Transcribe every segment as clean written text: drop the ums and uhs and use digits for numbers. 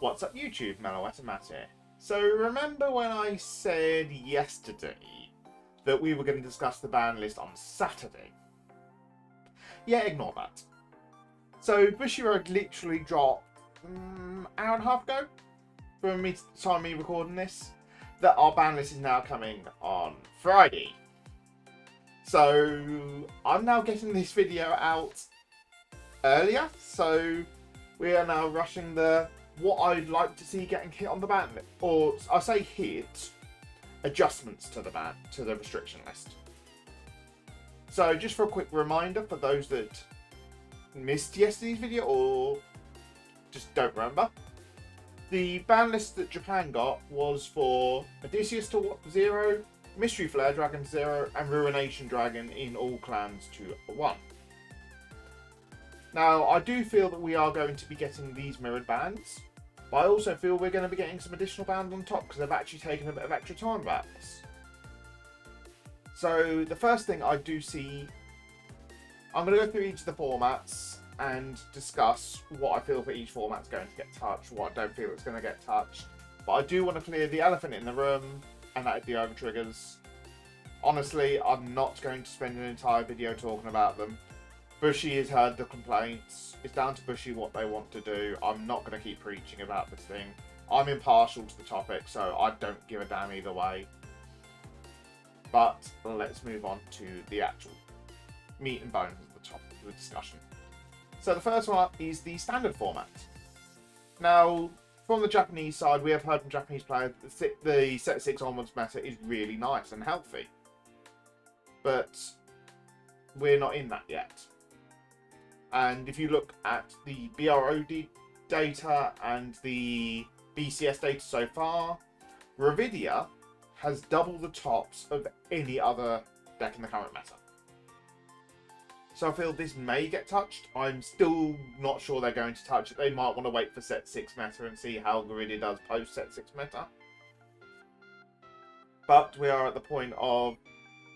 What's up YouTube, Emotes and End here. So remember when I said yesterday that we were going to discuss the ban list on Saturday? Yeah, ignore that. So Bushiroad literally dropped hour and a half ago from me time me recording this that our ban list is now coming on Friday. So I'm now getting this video out earlier, so we are now rushing the what I'd like to see getting hit on the ban list, or I say hit, adjustments to the ban, to the restriction list. So just for a quick reminder for those that missed yesterday's video or just don't remember, the ban list that Japan got was for Odysseus to 0, Mystery Flare Dragon to 0, and Ruination Dragon in all clans to 1. Now, I do feel that we are going to be getting these mirrored bans, but I also feel we're going to be getting some additional bans on top because they've actually taken a bit of extra time about this. So, the first thing I do see, I'm going to go through each of the formats and discuss what I feel for each format's going to get touched, what I don't feel it's going to get touched. But I do want to clear the elephant in the room, and that is the over triggers. Honestly, I'm not going to spend an entire video talking about them. Bushi has heard the complaints. It's down to Bushi what they want to do. I'm not going to keep preaching about this thing. I'm impartial to the topic, so I don't give a damn either way. But let's move on to the actual meat and bones of the topic of the discussion. So the first one is the standard format. Now, from the Japanese side, we have heard from Japanese players that the set 6 onwards meta is really nice and healthy. But we're not in that yet. And if you look at the BRO data and the BCS data so far, Ravidia has double the tops of any other deck in the current meta. So I feel this may get touched. I'm still not sure they're going to touch it. They might want to wait for set 6 meta and see how Ravidia does post set 6 meta. But we are at the point of,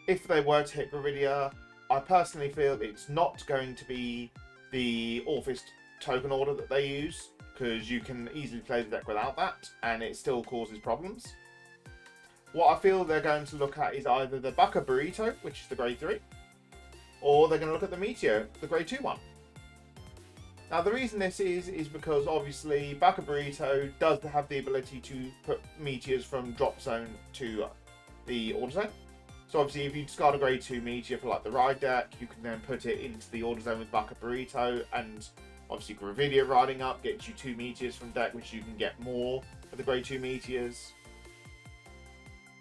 if they were to hit Ravidia, I personally feel it's not going to be the Orphist token order that they use, because you can easily play the deck without that, and it still causes problems. What I feel they're going to look at is either the Baka Burrito, which is the grade 3, or they're going to look at the Meteor, the grade 2 one. Now the reason this is because obviously Baka Burrito does have the ability to put Meteors from drop zone to the order zone. So obviously if you discard a grade 2 Meteor for like the ride deck, you can then put it into the order zone with Baka Burrito, and obviously Gravidia riding up gets you 2 Meteors from deck, which you can get more for the grade 2 Meteors.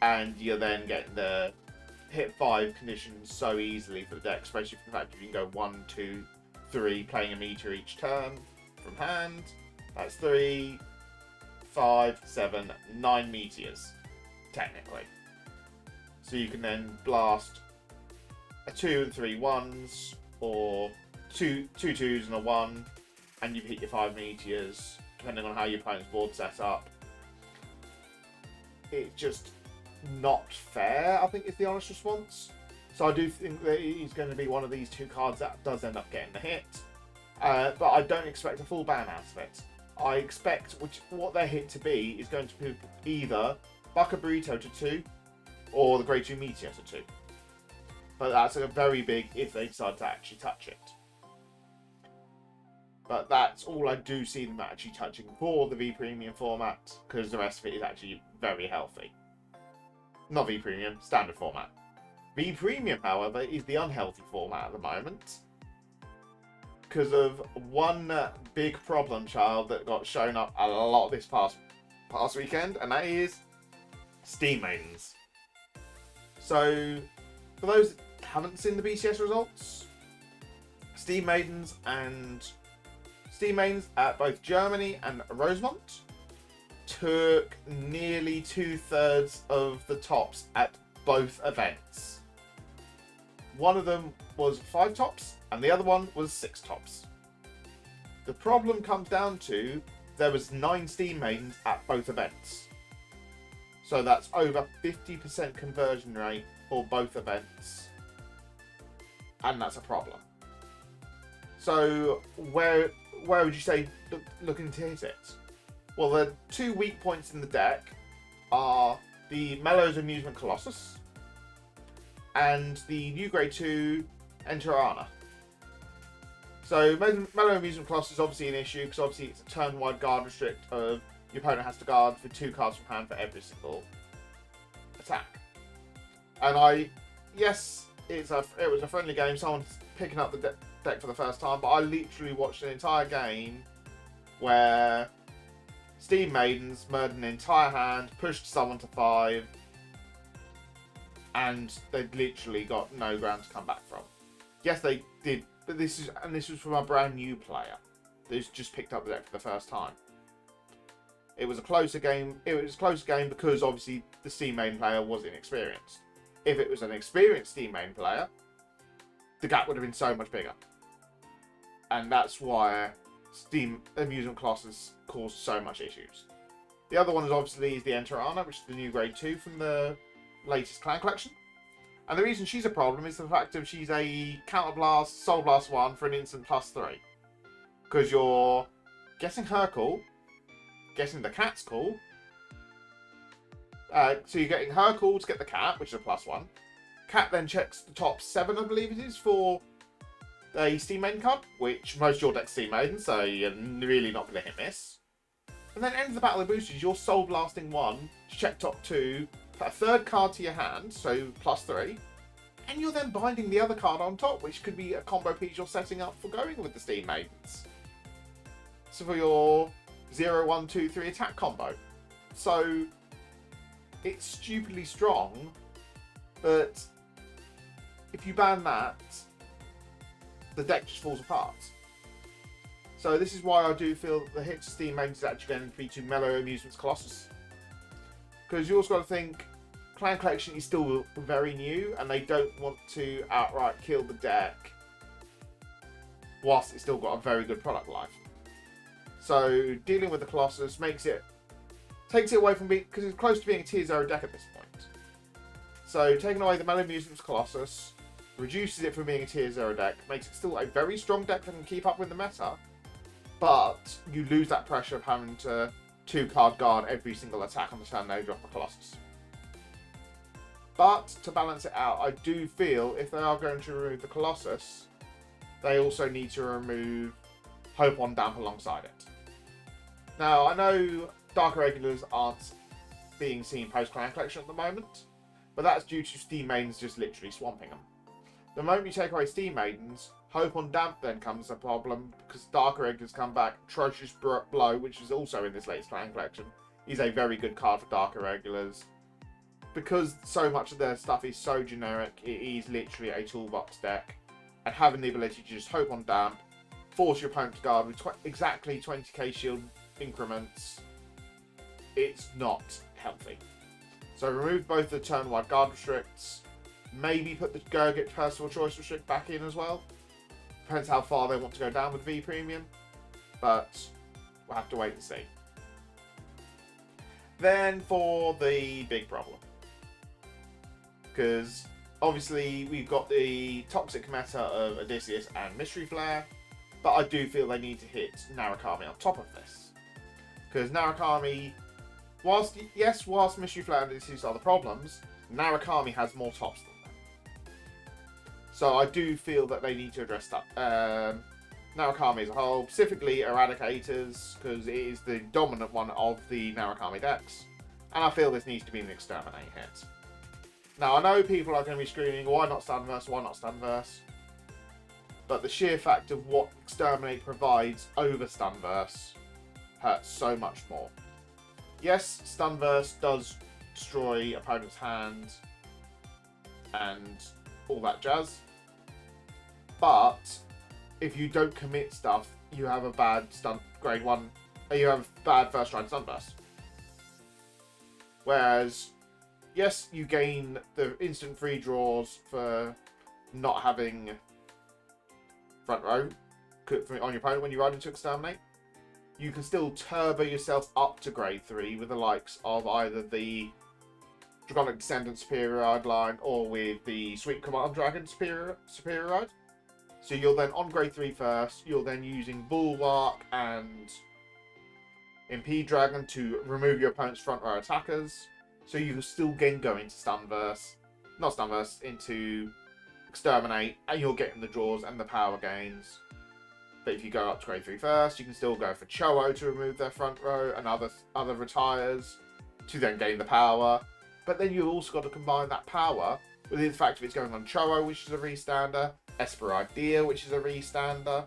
And you're then getting the hit 5 conditions so easily for the deck, especially for the fact that you can go 1, 2, 3, playing a Meteor each turn from hand. That's 3, 5, 7, 9 Meteors, technically. So you can then blast a 2 and 3 1s, or two 2s and a 1, and you've hit your 5 Meteors, depending on how your opponent's board set up. It's just not fair, I think, is the honest response. So I do think that it is going to be one of these two cards that does end up getting the hit. But I don't expect a full ban out of it. I expect what their hit to be is going to be either Baka Burrito to 2, or the grade 2 Meteor to 2. But that's a very big if they decide to actually touch it. But that's all I do see them actually touching for the V Premium format, because the rest of it is actually very healthy. Not V Premium, standard format. V Premium, however, is the unhealthy format at the moment, because of one big problem child that got shown up a lot this past weekend, and that is Steam Maidens. So, for those that haven't seen the BCS results, Steam Maidens at both Germany and Rosemont took nearly 2/3 of the tops at both events. One of them was 5 tops, and the other one was 6 tops. The problem comes down to there was 9 Steam Maidens at both events. So that's over 50% conversion rate for both events. And that's a problem. So where would you say looking to hit it? Well, the two weak points in the deck are the Mellow's Amusement Colossus and the new grade 2 Enterana. So Mellow Amusement Colossus is obviously an issue because obviously it's a turn-wide guard restrict of your opponent has to guard for 2 cards from hand for every single attack. And yes, it was a friendly game. Someone's picking up the deck for the first time, but I literally watched an entire game where Steam Maidens murdered an entire hand, pushed someone to 5, and they'd literally got no ground to come back from. Yes, they did, but this was from a brand new player who's just picked up the deck for the first time. It was a closer game. It was a closer game because obviously the Steam Maiden player was inexperienced. If it was an experienced Steam Maiden player, the gap would have been so much bigger. And that's why Steam Amusement Colossus caused so much issues. The other one is obviously the Enterana, which is the new grade 2 from the latest clan collection. And the reason she's a problem is the fact that she's a Counterblast, Soul Blast 1 for an instant +3. Because you're getting her cool, getting the cat's cool. So you're getting her cool to get the cat, which is a +1. Cat then checks the top 7, I believe it is, for a Steam Maiden card, which most of your deck's Steam Maiden, so you're really not going to hit miss. And then end of the battle of boosters, you're Soul Blasting 1 to check top 2, put a 3rd card to your hand, so +3, and you're then binding the other card on top, which could be a combo piece you're setting up for going with the Steam Maidens. So for your 0, 1, 2, 3 attack combo. So it's stupidly strong, but if you ban that, the deck just falls apart. So this is why I do feel that the hit to Steam Maidens is actually going to be to Mellow Amusements Colossus. Because you also got to think, Clan Collection is still very new, and they don't want to outright kill the deck whilst it's still got a very good product life. So dealing with the Colossus takes it away from being, because it's close to being a tier 0 deck at this point. So taking away the Mellow Amusements Colossus reduces it from being a tier 0 deck, makes it still a very strong deck that can keep up with the meta, but you lose that pressure of having to 2-card guard every single attack on the turn they drop a Colossus. But to balance it out, I do feel if they are going to remove the Colossus, they also need to remove Hope on Damp alongside it. Now, I know Dark Irregulars aren't being seen post-Clan Collection at the moment, but that's due to Steam Maidens just literally swamping them. The moment you take away Steam Maidens, Hope on Damp then comes a problem because Dark Irregulars come back. Atrocious Blow, which is also in this latest Clan Collection, is a very good card for Dark Irregulars. Because so much of their stuff is so generic, it is literally a toolbox deck. And having the ability to just Hope on Damp, force your opponent to guard with exactly 20k shield increments, it's not healthy. So remove both the turn-wide guard restricts, maybe put the Gurgit personal choice restrict back in as well. Depends how far they want to go down with V Premium, but we'll have to wait and see. Then for the big problem, because obviously we've got the toxic meta of Odysseus and Mystery Flare, but I do feel they need to hit Narukami on top of this. Because Narukami, whilst Mystery Flare and Odysseus are the problems, Narukami has more tops than them. So I do feel that they need to address that. Narukami as a whole, specifically Eradicators, because it is the dominant one of the Narukami decks. And I feel this needs to be an Exterminate hit. Now, I know people are going to be screaming, why not Stunverse, why not Stunverse? But the sheer fact of what Exterminate provides over Stunverse hurts so much more. Yes, Stunverse does destroy opponent's hand and all that jazz, but if you don't commit stuff, you have a bad grade 1, you have bad first strike Stunverse. Whereas, yes, you gain the instant free draws for not having front row on your opponent when you ride into Exterminate. You can still turbo yourself up to grade 3 with the likes of either the Dragonic Descendant Superior Ride line or with the Sweet Command Dragon Superior Ride. So you're then on grade 3 first, you're then using Bulwark and Impede Dragon to remove your opponent's front row attackers, so you still can go into into Exterminate, and you're getting the draws and the power gains. But if you go up to grade 3 first, you can still go for Cho-Oh to remove their front row and other retires to then gain the power. But then you've also got to combine that power with the fact that it's going on Cho-Oh, which is a restander, Esper Idea, which is a restander.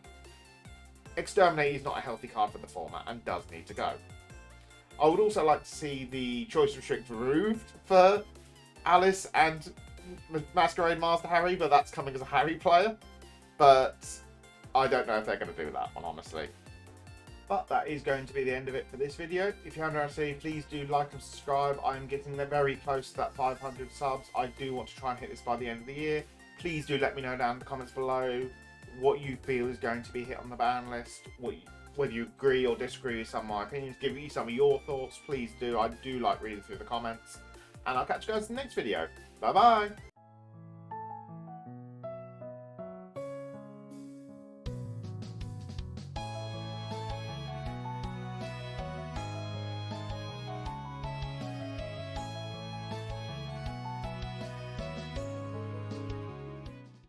Exterminate is not a healthy card for the format and does need to go. I would also like to see the choice restrict removed for Alice and Masquerade Master Harry, but that's coming as a Harry player. But I don't know if they're going to do that one, honestly. But that is going to be the end of it for this video. If you haven't already, please do like and subscribe. I'm getting very close to that 500 subs. I do want to try and hit this by the end of the year. Please do let me know down in the comments below what you feel is going to be hit on the ban list, whether you agree or disagree with some of my opinions. Give me some of your thoughts, please do. I do like reading through the comments. And I'll catch you guys in the next video. Bye bye!